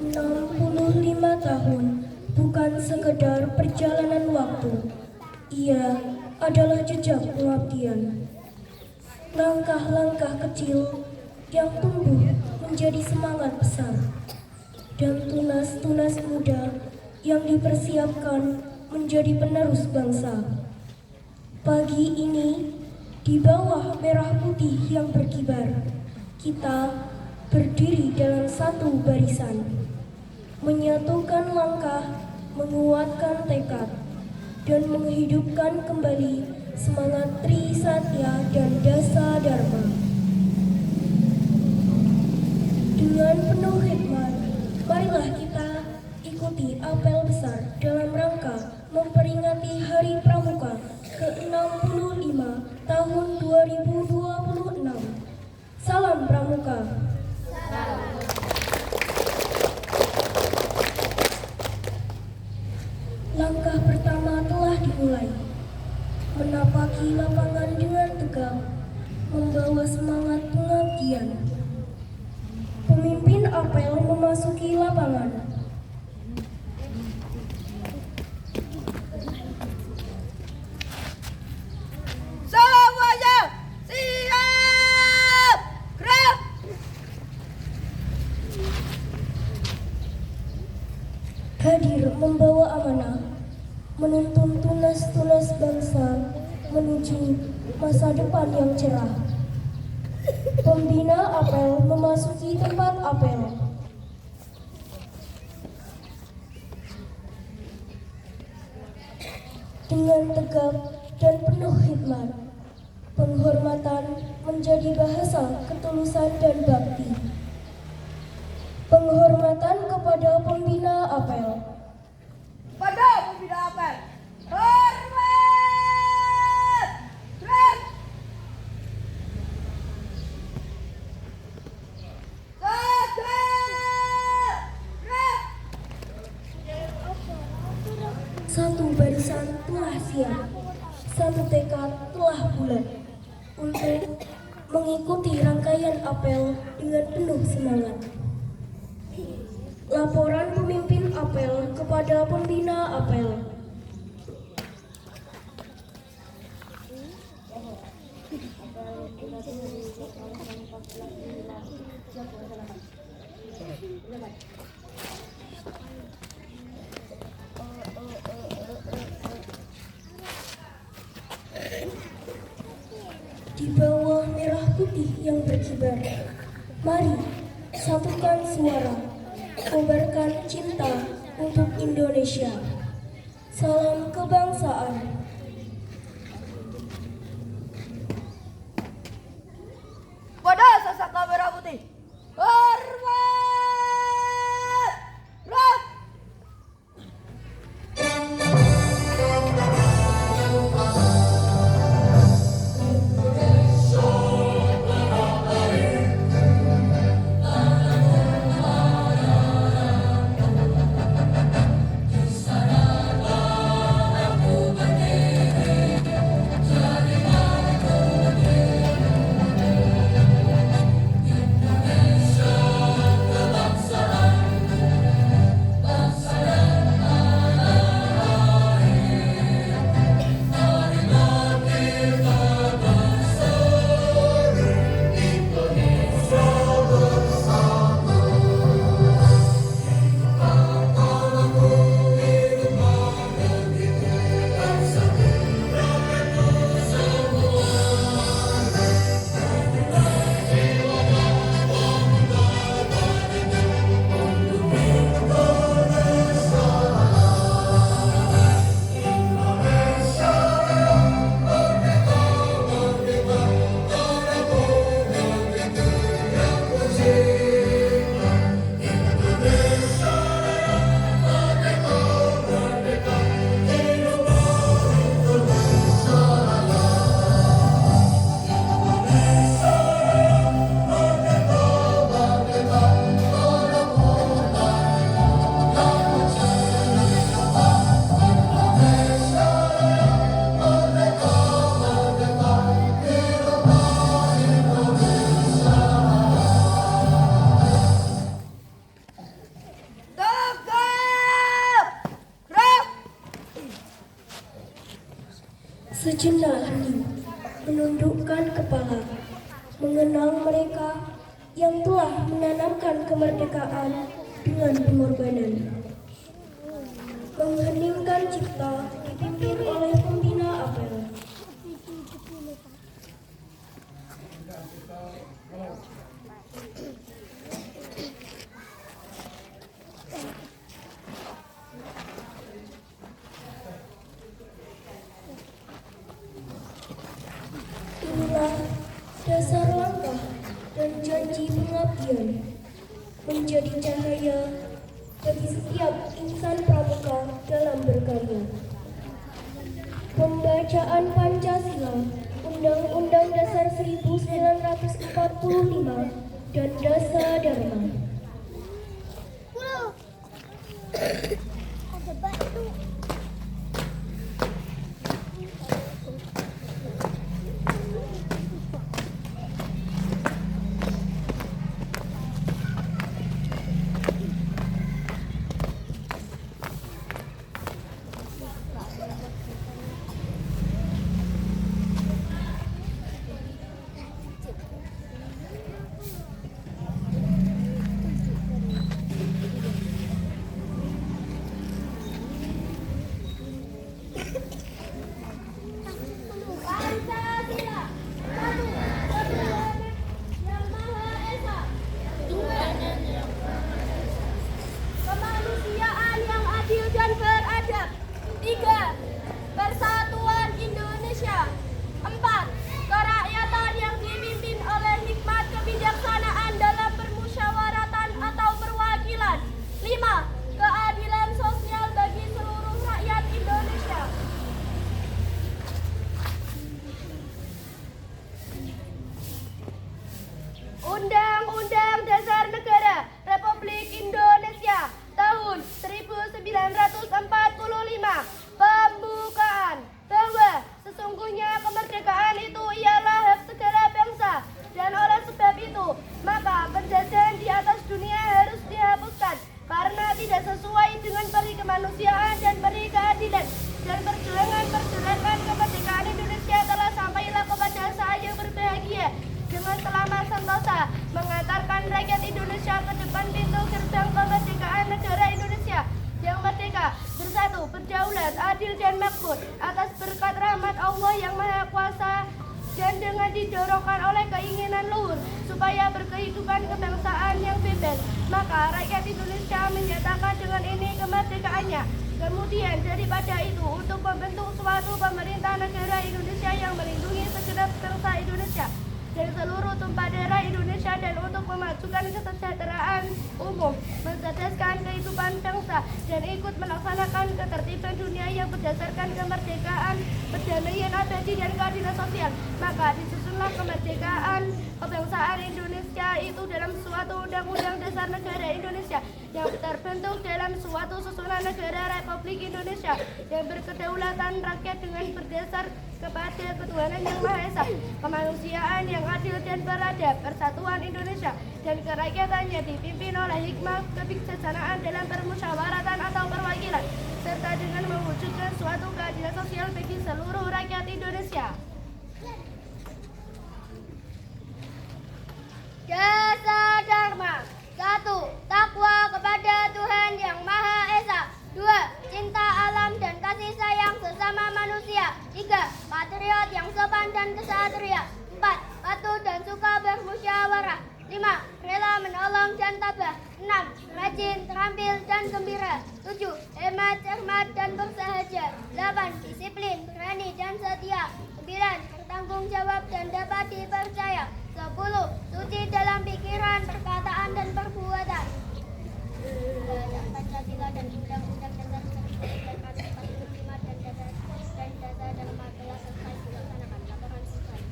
65 tahun bukan sekedar perjalanan waktu. Ia adalah jejak pengabdian. Langkah-langkah kecil yang tumbuh menjadi semangat besar. Dan tunas-tunas muda yang dipersiapkan menjadi penerus bangsa. Pagi ini, di bawah merah putih yang berkibar, kita berdiri dalam satu barisan, menyatukan langkah, menguatkan tekad, dan menghidupkan kembali semangat Tri Satya dan Dasa Dharma. Dengan penuh hikmat, marilah kita ikuti apel besar dalam rangka memperingati Hari Pramuka ke-65 tahun 2026. Salam Pramuka. Langkah pertama telah dimulai. Menapaki lapangan dengan tegap, membawa semangat pengabdian. Pemimpin apel memasuki lapangan. Semuanya siap, gerak. Hadir membawa amanah, menuntun tunas-tunas bangsa menuju masa depan yang cerah. Pembina apel memasuki tempat apel. Dengan tegap dan penuh hikmat, penghormatan menjadi bahasa ketulusan dan bakti. Penghormatan kepada pembina apel. Pada pembina apel, hormat, gerak. Satu barisan telah siap, satu tekad telah bulat untuk mengikuti rangkaian apel dengan penuh semangat. Laporan pemimpin apel kepada pembina apel. Di bawah merah putih yang berkibar, mari satukan suara, kobarkan cinta untuk Indonesia. Salam kebangsaan. Pada sasaka merah putih, hormat, gerak. yang telah menanamkan kemerdekaan dengan pengorbanan. Mengheningkan cipta dipimpin oleh pembina apel. Inilah dasar langkah dan janji pengabdian menjadi cahaya bagi setiap insan pramuka dalam berkarya. Pembacaan Pancasila, Undang-Undang Dasar 1945 dan Dasa Dharma. Ada batu. Pancasila, satu kesatuan yang Maha Esa. Dua, kemanusiaan yang adil dan beradab. Tiga, persatuan Indonesia. Empat, kerakyatan yang dipimpin oleh hikmat kebijaksanaan dalam permusyawaratan atau perwakilan. Lima, keadilan sosial bagi seluruh rakyat Indonesia. Undang-Undang Dasar Negara Republik Indonesia tahun 1945 pembukaan bahwa sesungguhnya kemerdekaan itu ialah hak segala bangsa, dan oleh sebab itu maka penjajahan di atas dunia harus dihapuskan karena tidak sesuai dengan peri kemanusiaan dan peri keadilan, dan perjuangan kemerdekaan Indonesia telah sampailah kepada saya yang berbahagia dengan selamat sentosa mengantarkan rakyat Indonesia ke depan pintu gerbang kemerdekaan negara Indonesia yang merdeka, bersatu, berdaulat, adil dan makmur atas berkat rahmat Allah yang Maha Kuasa, dan dengan didorongkan oleh keinginan luhur supaya berkehidupan kebangsaan yang bebas, maka rakyat Indonesia menyatakan dengan ini kemerdekaannya. Kemudian daripada itu, untuk membentuk suatu pemerintah negara Indonesia yang melindungi segenap bangsa Indonesia dan seluruh tumpah darah Indonesia, dan untuk memajukan kesejahteraan umum, mencerdaskan kehidupan bangsa, dan ikut melaksanakan ketertiban dunia yang berdasarkan kemerdekaan, perdamaian abadi dan keadilan sosial. Maka disusunlah kemerdekaan kebangsaan Indonesia itu dalam suatu undang-undang dasar negara Indonesia yang terbentuk dalam suatu susunan negara Republik Indonesia yang berkedaulatan rakyat dengan berdasar kepada ketuhanan yang Maha Esa, kemanusiaan yang adil dan beradab, persatuan Indonesia dan kerakyatannya dipimpin oleh hikmah kebijaksanaan dalam permusyawaratan atau perwakilan, serta dengan mewujudkan suatu keadilan sosial bagi seluruh rakyat Indonesia. Dasar Dharma. 1. Takwa kepada Tuhan yang Maha Esa. 2. Cinta alam dan kasih sayang sesama manusia. 3. Patriot yang sopan dan kesatria. 4. Patuh dan suka bermusyawarah. 5. Rela menolong dan tabah. 6. Rajin, terampil dan gembira. 7. Hemat, cermat dan bersahaja. 8. Disiplin, berani dan setia. 9. Bertanggung jawab dan dapat dipercaya. 10. Suci dalam pikiran, perkataan dan perbuatan. Pancasila dan Undang-Undang Dasar 1945 dan Dasa Dharma telah selesai dilaksanakan. Laporan selesai.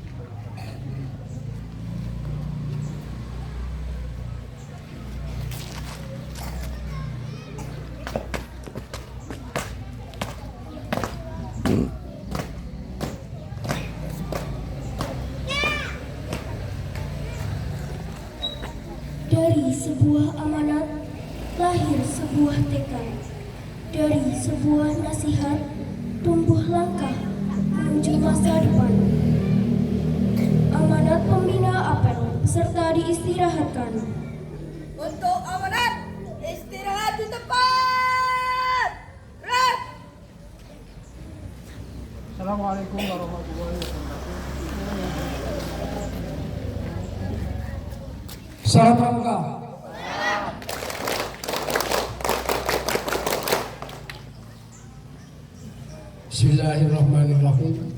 Dari sebuah amanat lahir sebuah tekad. Dari sebuah nasihat tumbuh langkah menuju masa depan. Amanat Pembina Apel serta diistirahatkan. Untuk amanat, istirahat di tempat. Rep. Assalamualaikum warahmatullahi wabarakatuh. Salam pramuka. Bismillahirrahmanirrahim.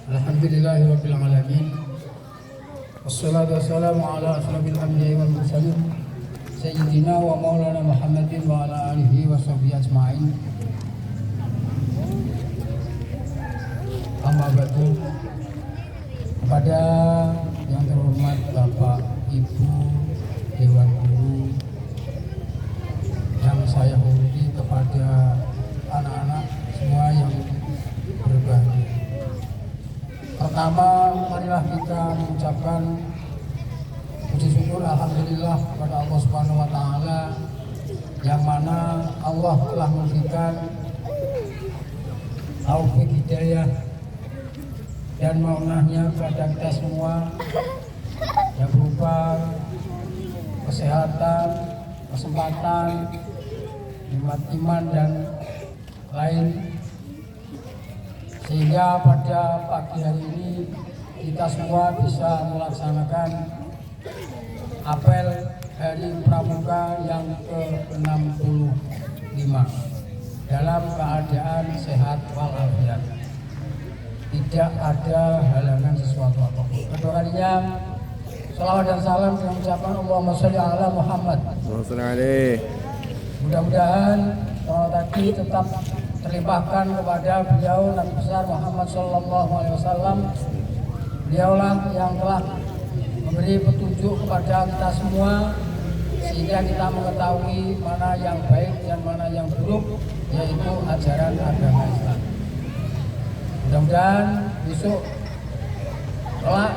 Alhamdulillahirabbil alamin. Wassalatu wassalamu ala asyrafil anbiya'i wal mursalin sayyidina wa maulana Muhammadin wa ala alihi wa sahbihi ajma'in. Amma ba'du. Kepada yang terhormat Bapak, Ibu, Dewan Guru yang saya hormati, kepada anak-anak semua yang berbahagia. Pertama, marilah kita mengucapkan puji syukur alhamdulillah kepada Allah Subhanahu wa taala yang mana Allah telah memberikan taufik hidayah dan maunahnya kepada kita semua yang berupa kesehatan, kesempatan, nikmat iman dan lain, sehingga pada pagi hari ini kita semua bisa melaksanakan apel Hari Pramuka yang ke-65 dalam keadaan sehat walafiat, tidak ada halangan sesuatu apapun. Kedua kalinya salawat dan salam dengan ucapan Allahumma sholli ala Muhammad. Mudah-mudahan tadi tetap terlimpahkan kepada beliau Nabi besar Muhammad Sallallahu Alaihi Wasallam. Beliaulah yang telah memberi petunjuk kepada kita semua sehingga kita mengetahui mana yang baik dan mana yang buruk, yaitu ajaran agama Islam. Mudah-mudahan besok kelak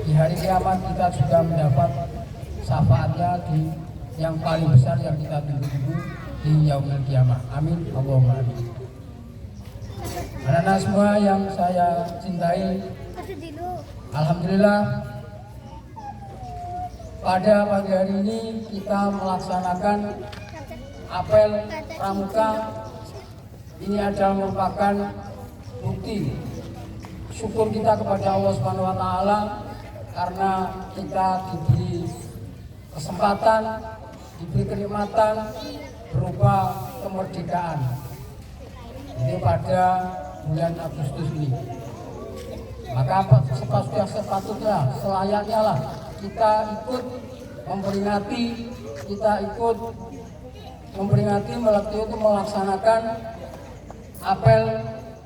di hari kiamat kita juga mendapat syafaatnya di yang paling besar yang kita tunggu-tunggu di yaumul kiamah. Amin. Allahumma amin. Anak-anak semua yang saya cintai, alhamdulillah pada pagi hari ini kita melaksanakan apel pramuka. Ini adalah merupakan bukti syukur kita kepada Allah Subhanahu wa taala karena kita diberi kesempatan, diberi kenikmatan berupa kemerdekaan. Ini pada bulan Agustus ini. Maka sepatutnya, selayaknya lah kita ikut memperingati melaksanakan apel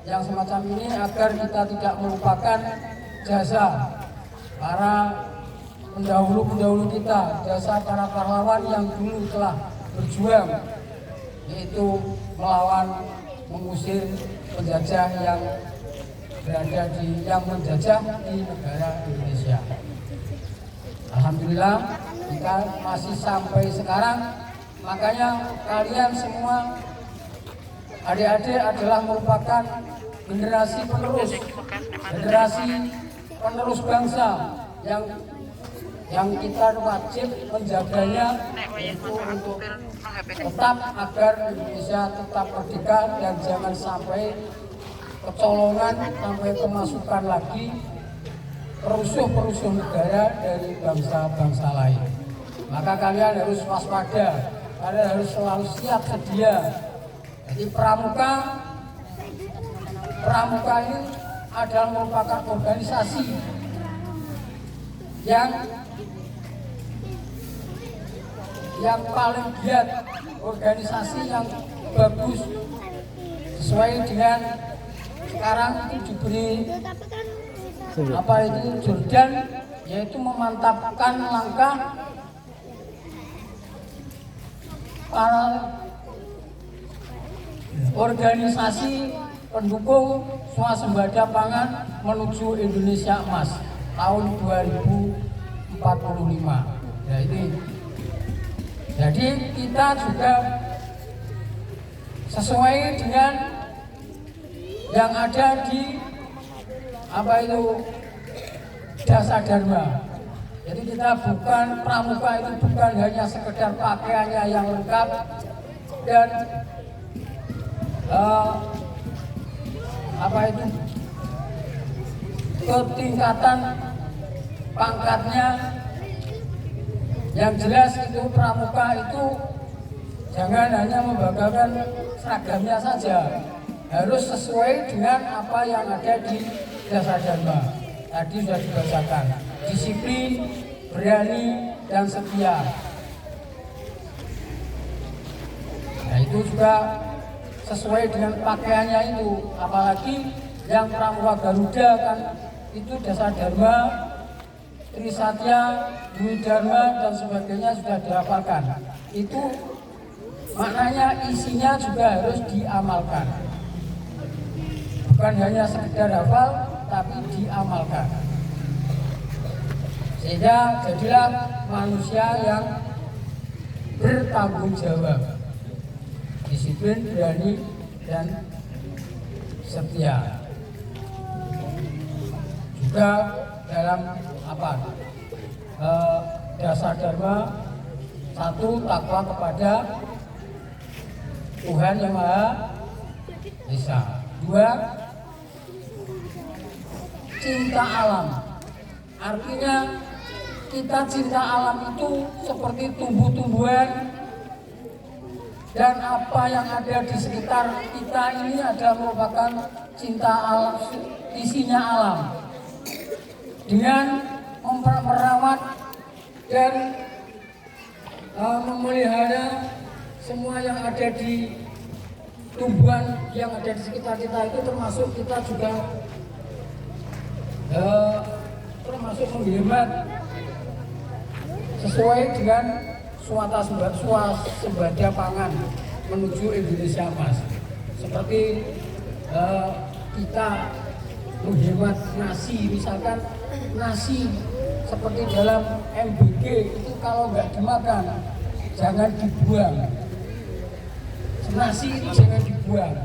yang semacam ini agar kita tidak melupakan jasa para pendahulu kita, jasa para pahlawan yang dulu telah berjuang, yaitu melawan, mengusir penjajah yang menjajah di negara Indonesia. Alhamdulillah kita masih sampai sekarang. Makanya kalian semua adik-adik adalah merupakan generasi penerus bangsa yang kita wajib menjaganya untuk tetap agar Indonesia tetap merdeka dan jangan sampai kecolongan, sampai kemasukan lagi perusuh negara dari bangsa-bangsa lain. Maka kalian harus waspada, kalian harus selalu siap sedia. Jadi pramuka ini adalah merupakan organisasi yang paling giat, organisasi yang bagus, sesuai dengan sekarang itu diberi Jordan, yaitu memantapkan langkah para organisasi pendukung swasembada pangan menuju Indonesia Emas tahun 2045. Ya ini. Jadi kita juga sesuai dengan yang ada di Dasa Dharma, Jadi kita bukan, pramuka itu bukan hanya sekedar pakaiannya yang lengkap dan ketingkatan pangkatnya. Yang jelas itu pramuka itu jangan hanya membanggakan seragamnya saja, harus sesuai dengan apa yang ada di Dasar Dharma. Tadi sudah dibacakan, disiplin, berani, dan setia. Nah itu juga sesuai dengan pakaiannya itu, apalagi yang pramuka Garuda kan itu Dasar Dharma, Trisatya, Dwi Dharma, dan sebagainya sudah dihafalkan. Itu maknanya isinya juga harus diamalkan. Bukan hanya sekedar hafal, tapi diamalkan. Sehingga jadilah manusia yang bertanggung jawab, disiplin, berani, dan setia. Juga dalam Dasar Dharma, satu, takwa kepada Tuhan Yang Maha Esa. Dua, cinta alam. Artinya kita cinta alam itu seperti tumbuh-tumbuhan dan apa yang ada di sekitar kita ini adalah merupakan cinta alam, isinya alam. Dengan merawat dan memelihara semua yang ada di tumbuhan yang ada di sekitar kita itu, termasuk kita juga termasuk menghemat sesuai dengan swasembada pangan menuju Indonesia Emas. Seperti kita menghemat nasi, misalkan nasi seperti dalam MBG itu kalau nggak dimakan jangan dibuang. Nasi itu jangan dibuang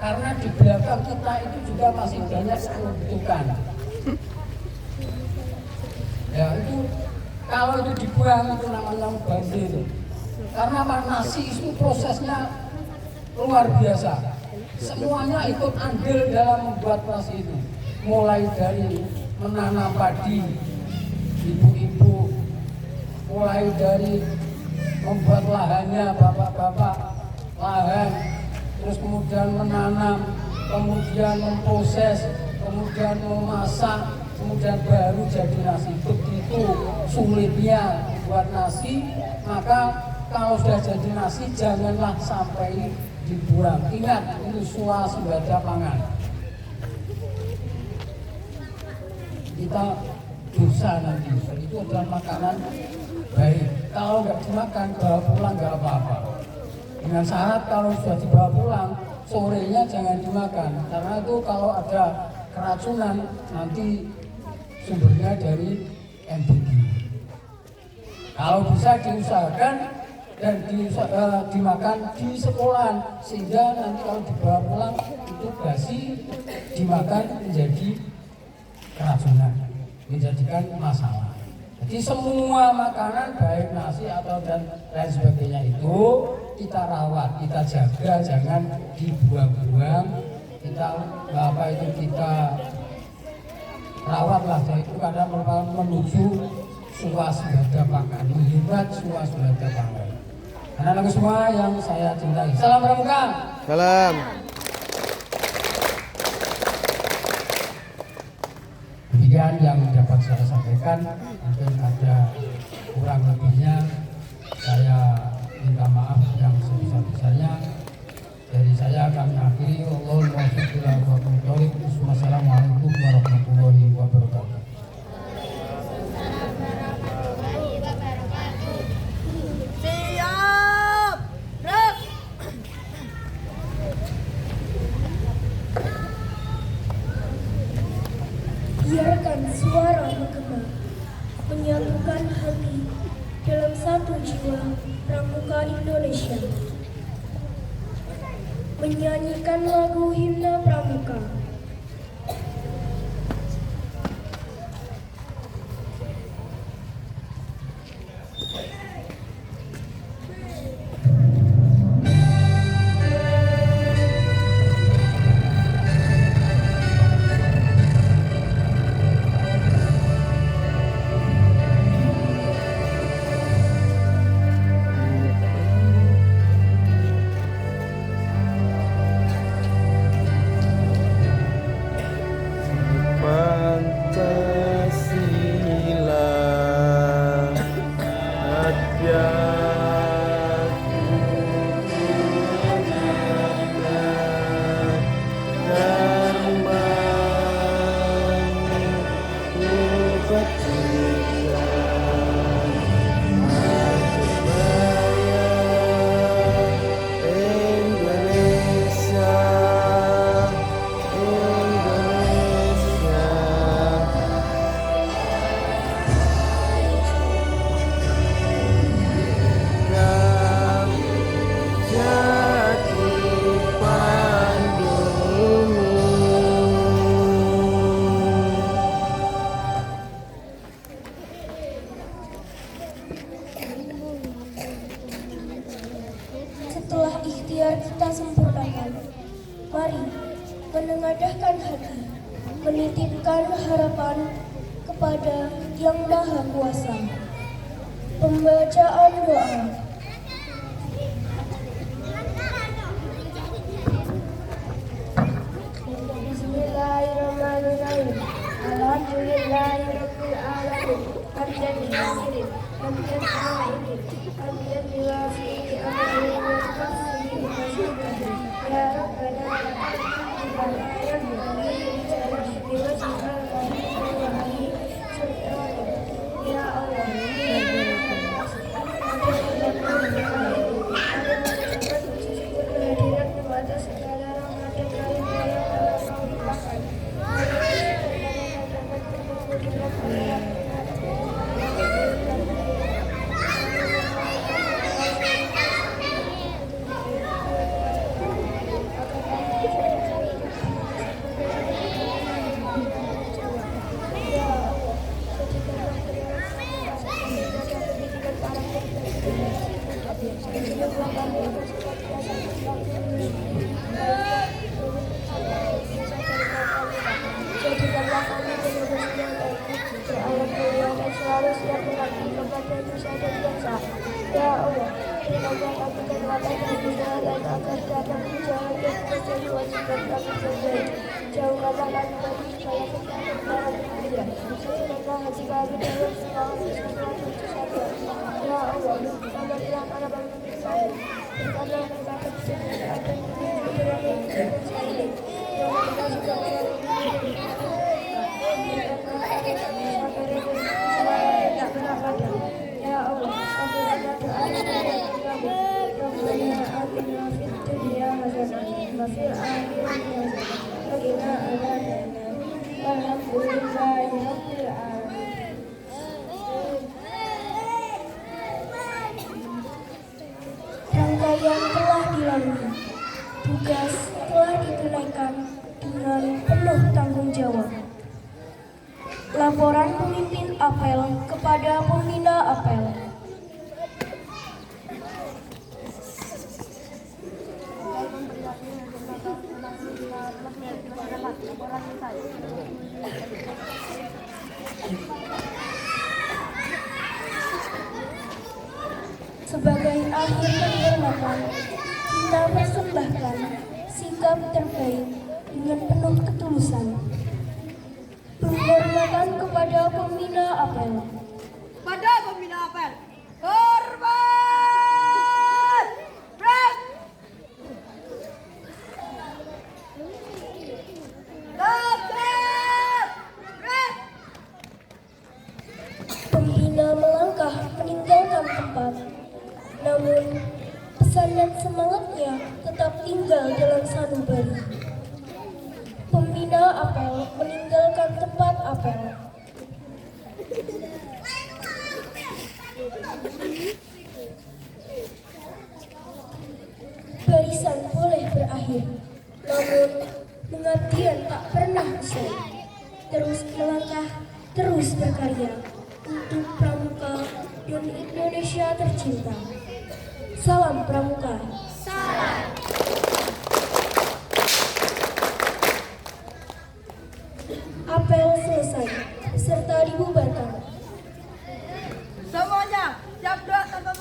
karena di belakang kita itu juga masih banyak yang membutuhkan. Ya itu kalau itu dibuang itu namanya mubazir. Karena nasi itu prosesnya luar biasa. Semuanya ikut andil dalam membuat nasi itu. Mulai dari menanam padi, ibu-ibu, mulai dari membuat lahannya, bapak-bapak lahan, terus kemudian menanam, kemudian memproses, kemudian memasak, kemudian baru jadi nasi. Begitu sulitnya buat nasi, maka kalau sudah jadi nasi janganlah sampai dibuang. Ingat, ini swasembada pangan. Kita dosa nanti, itu adalah makanan baik. Kalau nggak dimakan, bawa pulang nggak apa-apa. Dengan syarat kalau sudah dibawa pulang, sorenya jangan dimakan. Karena itu kalau ada keracunan, nanti sumbernya dari MBG. Kalau bisa diusahakan dan dimakan di sekolah, sehingga nanti kalau dibawa pulang itu basi, dimakan menjadi keracunan, menjadikan masalah. Jadi semua makanan baik nasi atau dan lain sebagainya itu kita rawat, kita jaga, jangan dibuang-buang. Kita kita rawatlah, itu karena merupakan menuju swasembada pangan, menghemat swasembada pangan. Anak-anak semua yang saya cintai, salam pramuka. Salam. Demikian yang dapat saya sampaikan, mungkin ada kurang lebihnya saya minta maaf yang sebesar-besarnya. Dari saya kami akhiri. Wassalamualaikum warahmatullahi wabarakatuh. Siap, gerak. Biarkan suara menggema, menyatukan hati dalam satu jiwa pramuka Indonesia. Menyanyikan lagu himne pramuka. Setelah ikhtiar kita sempurnakan, mari menengadahkan hati, menitipkan harapan kepada Yang Maha Kuasa. Pembacaan doa. Bismillahirrahmanirrahim. Alhamdulillahirabbil alamin. Hamdan lillahi hamdan lillahi hamdan lillahi ya rabbana ya Allah jadikanlah kami penerus yang baik, Allah dan selalu siap mengabdi kepada Nusa dan bangsa. Ya Allah, berikanlah kami kekuatan dan kesabaran agar dapat menjalankan tugas dan kewajiban kami sendiri. Jauhkanlah kami dari segala kebenaran dunia, sempurnakanlah hati kami dalam segala sesuatu saja. Ya Allah, selamatlah para bangsa kami, berikanlah mereka kesejahteraan dan kebahagiaan yang sendiri. Ya Allah, ya Allah, kabulkanlah doa kami. Rabbana atina fid dunya hasanah wa fil akhirati hasanah wa qina adzabannar. Walhamdulillahirabbil alamin. Rangkaian telah dilalui, tugas telah ditunaikan dengan penuh tanggung jawab. Laporan pemimpin apel kepada pembina apel. Sebagai akhir penghormatan, kita persembahkan sikap terbaik dengan penuh ketulusan. Penghormatan kepada pembina apel. Pada pembina apel, hormat! Break! Tabrak! Break! Pembina melangkah meninggalkan tempat, namun pesan dan semangatnya tetap tinggal dalam sanubari. Pembina apel meninggalkan tempat apel. Barisan boleh berakhir, namun pengabdian tak pernah usai. Terus melangkah, terus berkarya untuk Pramuka dan Indonesia tercinta. Salam Pramuka. Salam. Apel selesai, peserta dibubarkan. Semuanya siap gerak tanpa